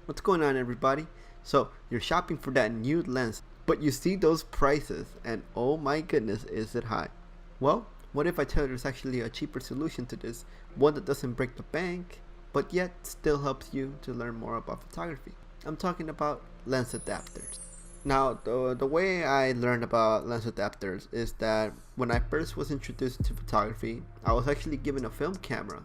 What's going on, everybody? So you're shopping for that new lens, but you see those prices and oh my goodness, is it high? Well, what if I tell you there's actually a cheaper solution to this, one that doesn't break the bank but yet still helps you to learn more about photography? I'm talking about lens adapters. Now, the way I learned about lens adapters is that when I first was introduced to photography, I was actually given a film camera.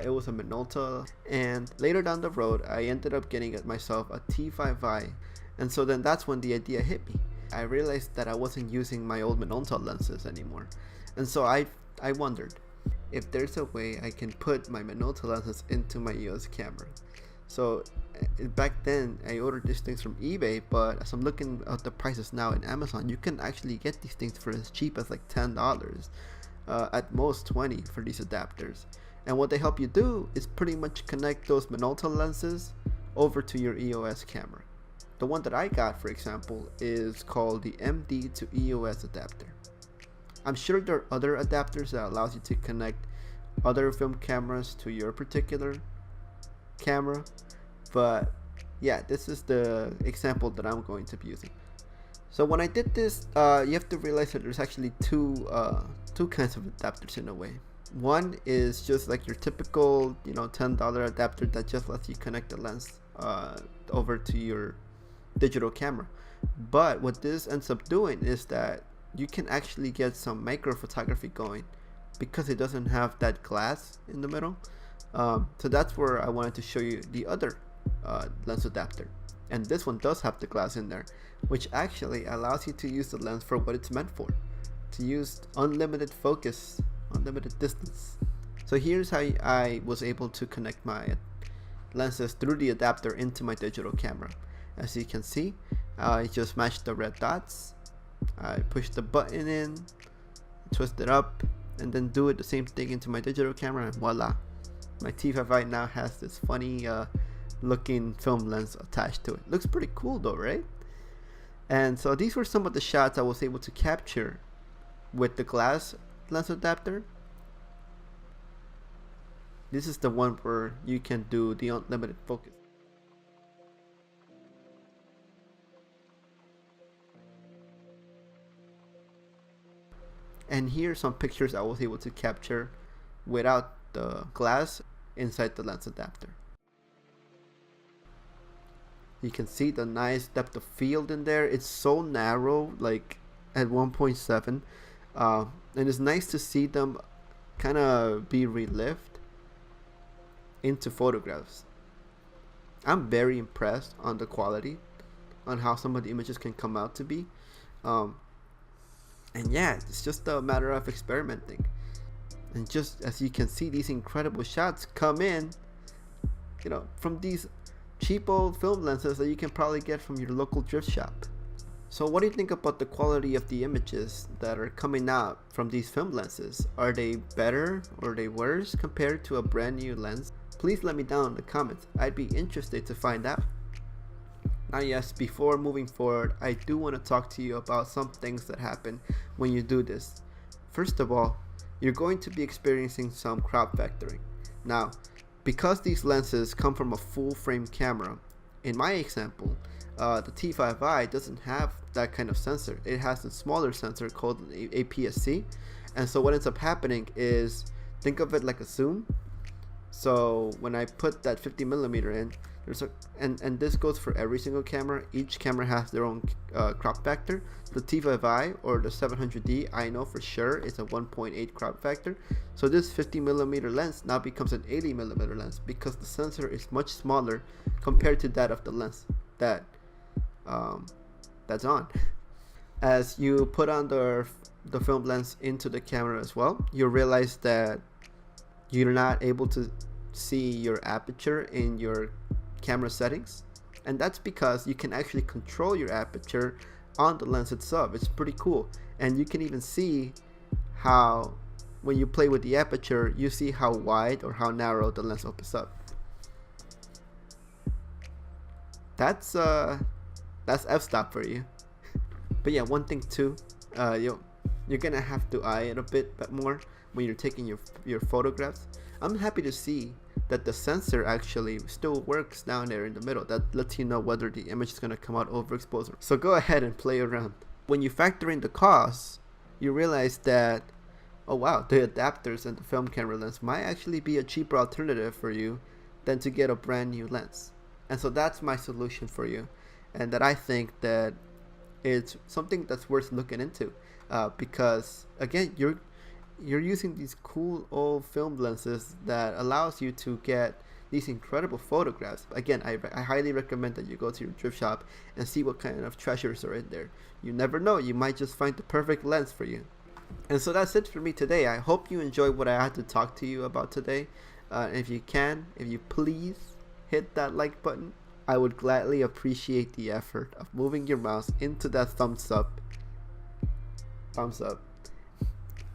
It was a Minolta, and later down the road, I ended up getting myself a T5i, and so then that's when the idea hit me. I realized that I wasn't using my old Minolta lenses anymore, and so I wondered if there's a way I can put my Minolta lenses into my EOS camera. So back then I ordered these things from eBay, but as I'm looking at the prices now in Amazon, you can actually get these things for as cheap as like $10, at most $20 for these adapters. And what they help you do is pretty much connect those Minolta lenses over to your EOS camera. The one that I got, for example, is called the MD to EOS adapter. I'm sure there are other adapters that allows you to connect other film cameras to your particular camera, but yeah, this is the example that I'm going to be using. So when I did this, you have to realize that there's actually two kinds of adapters in a way. One is just like your typical, $10 adapter that just lets you connect the lens over to your digital camera. But what this ends up doing is that you can actually get some micro photography going because it doesn't have that glass in the middle. So that's where I wanted to show you the other lens adapter, and this one does have the glass in there, which actually allows you to use the lens for what it's meant for, to use unlimited focus, unlimited distance. So here's how I was able to connect my lenses through the adapter into my digital camera. As you can see, I just matched the red dots, I push the button in, twist it up, and then do it the same thing into my digital camera, and voila, my T5i now has this funny looking film lens attached to it. Looks pretty cool though, right? And so these were some of the shots I was able to capture with the glass lens adapter. This is the one where you can do the unlimited focus. And here are some pictures I was able to capture without the glass inside the lens adapter. You can see the nice depth of field in there. It's so narrow, like at 1.7, and it's nice to see them kind of be relived into photographs. I'm very impressed on the quality, on how some of the images can come out to be, and yeah, it's just a matter of experimenting. And just as you can see, these incredible shots come in, from these cheap old film lenses that you can probably get from your local thrift shop. So what do you think about the quality of the images that are coming out from these film lenses? Are they better or are they worse compared to a brand new lens? Please let me down in the comments. I'd be interested to find out. Now yes, before moving forward, I do want to talk to you about some things that happen when you do this. First of all, you're going to be experiencing some crop factoring. Now, because these lenses come from a full frame camera, in my example, the T5i doesn't have that kind of sensor. It has a smaller sensor called an APS-C, and so what ends up happening is, think of it like a zoom. So when I put that 50mm in, and this goes for every single camera. Each camera has their own crop factor. The T5i or the 700D, I know for sure is a 1.8 crop factor. So this 50mm lens now becomes an 80mm lens because the sensor is much smaller compared to that of the lens that's on. As you put on the film lens into the camera as well, you realize that you're not able to see your aperture in your camera settings, and that's because you can actually control your aperture on the lens itself. It's pretty cool, and you can even see how when you play with the aperture, you see how wide or how narrow the lens opens up. That's f-stop for you. But yeah, one thing too, you're gonna have to eye it a bit more when you're taking your photographs. I'm happy to see that the sensor actually still works down there in the middle. That lets you know whether the image is going to come out overexposed. So go ahead and play around. When you factor in the costs, you realize that, oh wow, the adapters and the film camera lens might actually be a cheaper alternative for you than to get a brand new lens. And so that's my solution for you, and that I think that it's something that's worth looking into, because again, you're using these cool old film lenses that allows you to get these incredible photographs. Again, I highly recommend that you go to your thrift shop and see what kind of treasures are in there. You never know, you might just find the perfect lens for you. And so that's it for me today. I hope you enjoyed what I had to talk to you about today. If you please hit that like button. I would gladly appreciate the effort of moving your mouse into that thumbs up.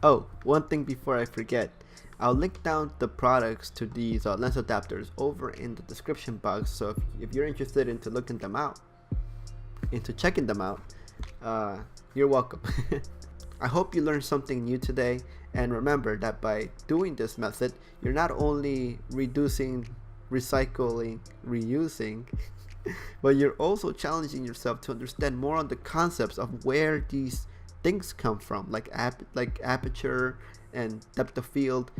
Oh, one thing before I forget, I'll link down the products to these lens adapters over in the description box. So if you're interested into looking them out, into checking them out, you're welcome. I hope you learned something new today, and remember that by doing this method, you're not only reducing, recycling, reusing, but you're also challenging yourself to understand more on the concepts of where these things come from, like aperture and depth of field.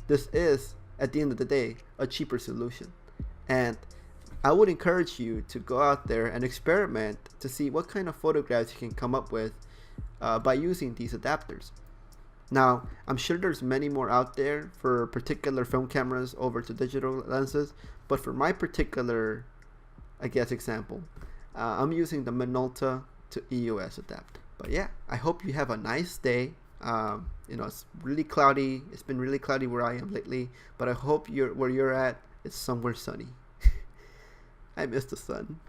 This is, at the end of the day, a cheaper solution, and I would encourage you to go out there and experiment to see what kind of photographs you can come up with by using these adapters. Now, I'm sure there's many more out there for particular film cameras over to digital lenses, but for my particular, I guess, example, I'm using the Minolta to EOS adapter. But yeah, I hope you have a nice day. It's really cloudy. It's been really cloudy where I am lately, but I hope where you're at, it's somewhere sunny. I miss the sun.